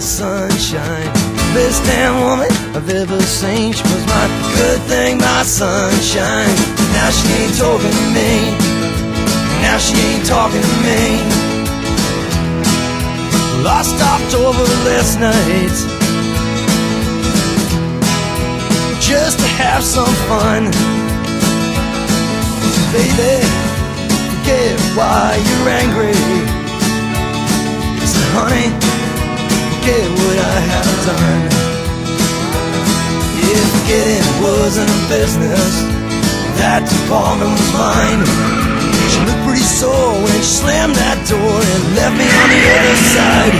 sunshine. Best damn woman I've ever seen. She was my good thing, my sunshine. Now she ain't talking to me. Now she ain't talking to me. Well, I stopped over last night just to have some fun. Baby, forget why you're angry. So honey, forget what I have done. Yeah, forgetting wasn't a business. That department was mine. She looked pretty sore when she slammed that door and left me on the other side.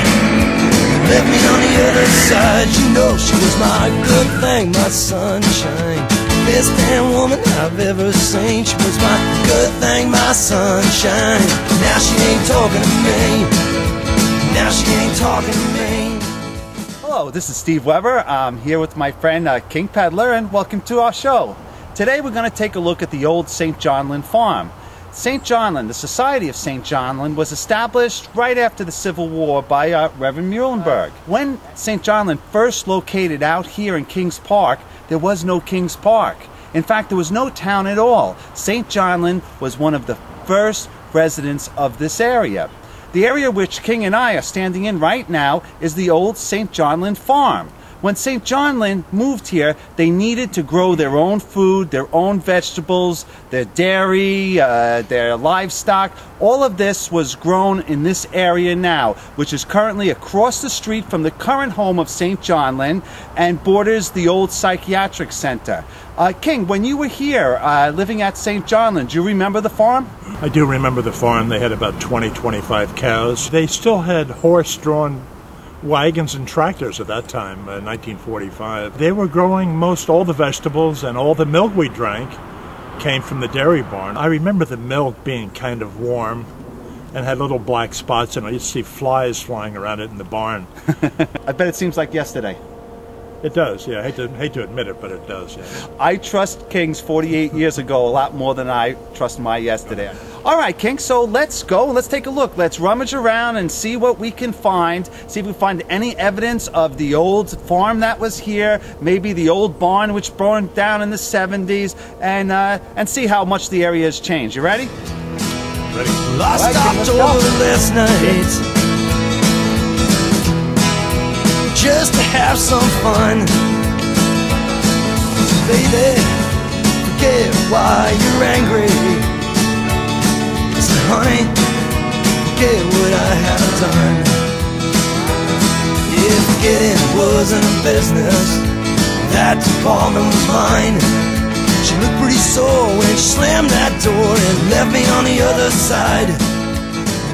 Left me on the other side. You know she was my good thing, my sunshine. Best damn woman I've ever seen. She was my good thing, my sunshine. Now she ain't talking to me. Now she ain't talking to me. Hello, this is Steve Weber. I'm here with my friend King Pedlar, and welcome to our show. Today we're going to take a look at the old St. Johnland Farm. St. Johnland, the Society of St. Johnland, was established right after the Civil War by Reverend Muhlenberg. When St. Johnland first located out here in Kings Park, there was no Kings Park. In fact, there was no town at all. St. Johnland was one of the first residents of this area. The area which King and I are standing in right now is the old St. Johnland Farm. When St. Johnland moved here, they needed to grow their own food, their own vegetables, their dairy, their livestock. All of this was grown in this area now, which is currently across the street from the current home of St. Johnland and borders the old psychiatric center. King, when you were here living at St. Johnland, do you remember the farm? I do remember the farm. They had about 20-25 cows. They still had horse-drawn wagons and tractors at that time, 1945. They were growing most all the vegetables, and all the milk we drank came from the dairy barn. I remember the milk being kind of warm and had little black spots in it. You'd see flies flying around it in the barn. I bet it seems like yesterday. It does, yeah. I hate to admit it, but it does, yeah. I trust King's 48 years ago a lot more than I trust my yesterday. All right, King, so let's go. Let's take a look. Let's rummage around and see what we can find. See if we find any evidence of the old farm that was here, maybe the old barn which burned down in the 70s, and see how much the area has changed. You ready? Ready. Well, I stopped over last night just to have some fun. Baby, forget why you're angry. So honey, forget what I have done. Yeah, forgetting wasn't a business. That department was mine. She looked pretty sore when she slammed that door and left me on the other side.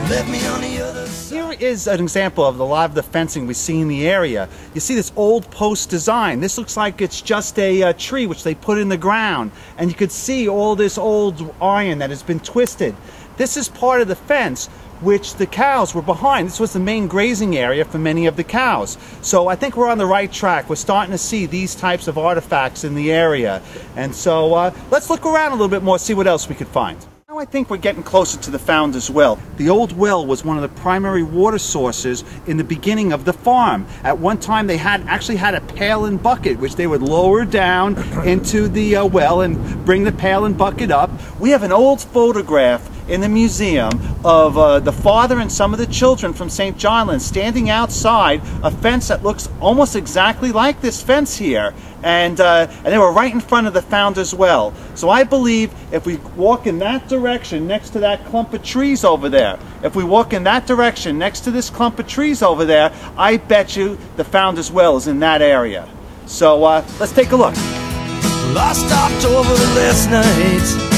Left me on the other side. Here is an example of a lot of the fencing we see in the area. You see this old post design. This looks like it's just a tree which they put in the ground, and you could see all this old iron that has been twisted. This is part of the fence which the cows were behind. This was the main grazing area for many of the cows. So I think we're on the right track. We're starting to see these types of artifacts in the area. And so let's look around a little bit more, see what else we could find. Now I think we're getting closer to the Founder's Well. The old well was one of the primary water sources in the beginning of the farm. At one time they actually had a pail and bucket which they would lower down into the well and bring the pail and bucket up. We have an old photograph in the museum of the father and some of the children from St. Johnland standing outside a fence that looks almost exactly like this fence here, and they were right in front of the Founder's Well. So I believe if we walk in that direction next to that clump of trees over there, if we walk in that direction next to this clump of trees over there, I bet you the Founder's Well is in that area. So let's take a look. Well, I stopped over last night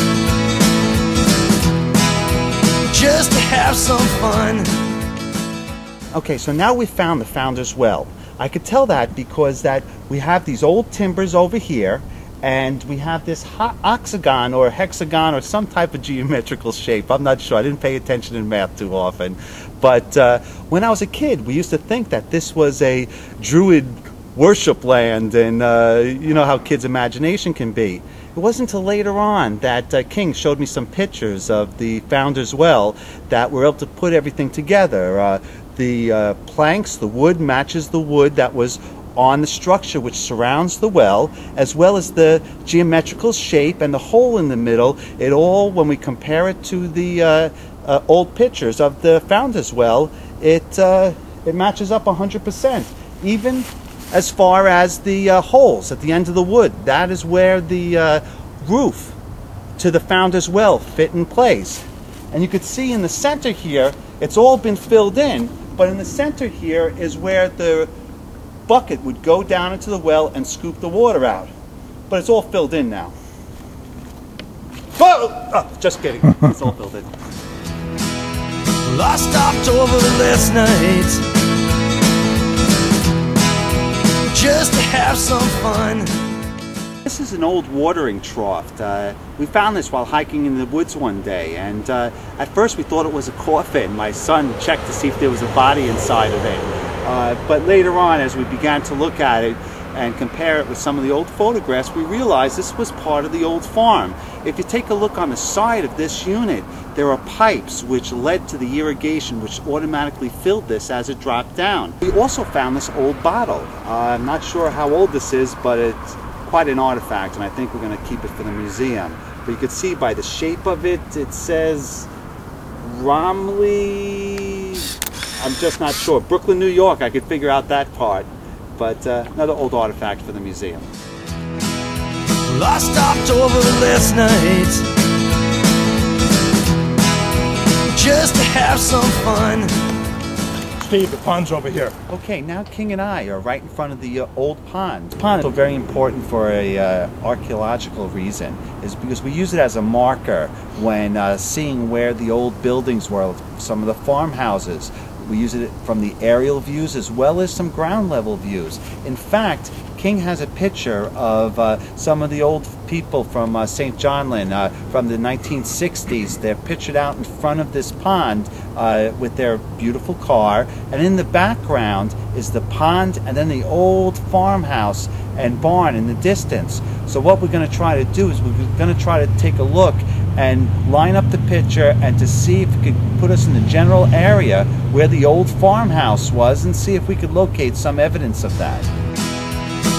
just to have some fun. Okay, so now we've found the Founder's Well. I could tell that because we have these old timbers over here, and we have this octagon or hexagon or some type of geometrical shape. I'm not sure. I didn't pay attention in math too often. But when I was a kid, we used to think that this was a Druid worship land, and you know how kids' imagination can be. It wasn't until later on that King showed me some pictures of the Founder's Well that were able to put everything together. the planks, the wood matches the wood that was on the structure which surrounds the well, as well as the geometrical shape and the hole in the middle. It all, when we compare it to the old pictures of the founder's well, it matches up 100%. Even as far as the holes at the end of the wood, that is where the roof to the founder's well fit in place. And you could see in the center here, it's all been filled in, but in the center here is where the bucket would go down into the well and scoop the water out. But it's all filled in now. Oh, just kidding. It's all filled in. Well, I stopped over last night just to have some fun. This is an old watering trough. We found this while hiking in the woods one day, and at first we thought it was a coffin. My son checked to see if there was a body inside of it. But later on, as we began to look at it and compare it with some of the old photographs, we realized this was part of the old farm. If you take a look on the side of this unit, there are pipes which led to the irrigation, which automatically filled this as it dropped down. We also found this old bottle. I'm not sure how old this is, but it's quite an artifact, and I think we're going to keep it for the museum. But you can see by the shape of it, it says Romley, I'm just not sure. Brooklyn, New York, I could figure out that part. But another old artifact for the museum. Well, I stopped over last night just to have some fun. Steve, the pond's over here. Okay, now King and I are right in front of the old pond. This pond is very important for a archaeological reason, is because we use it as a marker when seeing where the old buildings were, some of the farmhouses. We use it from the aerial views as well as some ground level views. In fact, King has a picture of some of the old people from St. Johnland from the 1960s. They're pictured out in front of this pond with their beautiful car, and in the background is the pond and then the old farmhouse and barn in the distance. So what we're going to try to do is we're going to try to take a look and line up the picture and to see if it could put us in the general area where the old farmhouse was and see if we could locate some evidence of that.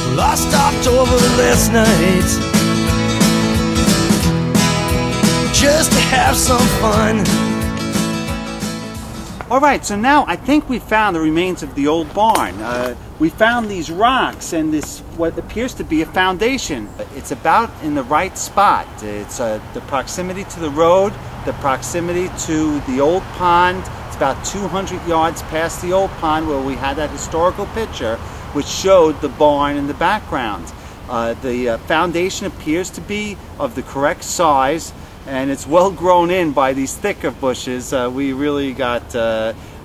Well, I stopped over last night just to have some fun. Alright, so now I think we found the remains of the old barn. We found these rocks and this, what appears to be a foundation. It's about in the right spot. It's the proximity to the road, the proximity to the old pond. It's about 200 yards past the old pond where we had that historical picture which showed the barn in the background. The foundation appears to be of the correct size, and it's well grown in by these thicker bushes. We really got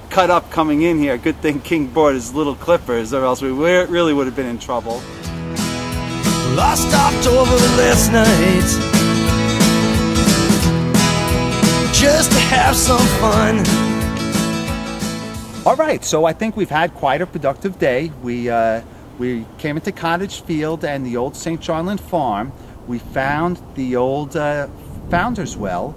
cut up coming in here. Good thing King brought his little clippers, or else we really would have been in trouble. Well, I stopped over last night just to have some fun. Alright, so I think we've had quite a productive day. We came into Cottage Field and the old St. Johnland Farm. We found the old founder's well.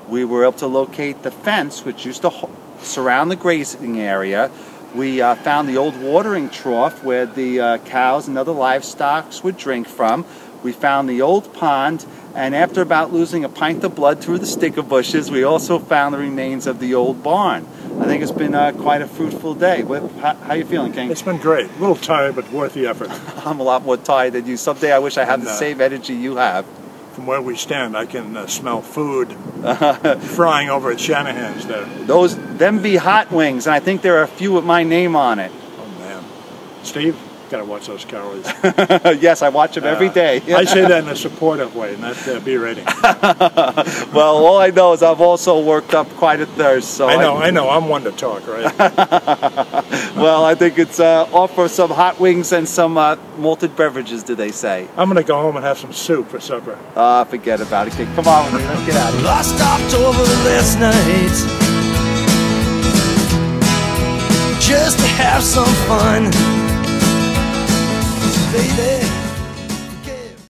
We were able to locate the fence which used to surround the grazing area. We found the old watering trough where the cows and other livestock would drink from. We found the old pond, and after about losing a pint of blood through the sticker bushes, we also found the remains of the old barn. I think it's been quite a fruitful day. How are you feeling, King? It's been great. A little tired, but worth the effort. I'm a lot more tired than you. Someday I wish I had the same energy you have. From where we stand, I can smell food frying over at Shanahan's there. Them be hot wings, and I think there are a few with my name on it. Oh, man. Steve, gotta watch those calories. Yes, I watch them every day. I say that in a supportive way, not B rating. Well, all I know is I've also worked up quite a thirst. So I know. I'm one to talk, right? Well, I think it's offer some hot wings and some malted beverages, do they say? I'm gonna go home and have some soup for supper. Forget about it, kid. Come on with me. Let's get out of here. Well, I stopped over last night just to have some fun. Baby.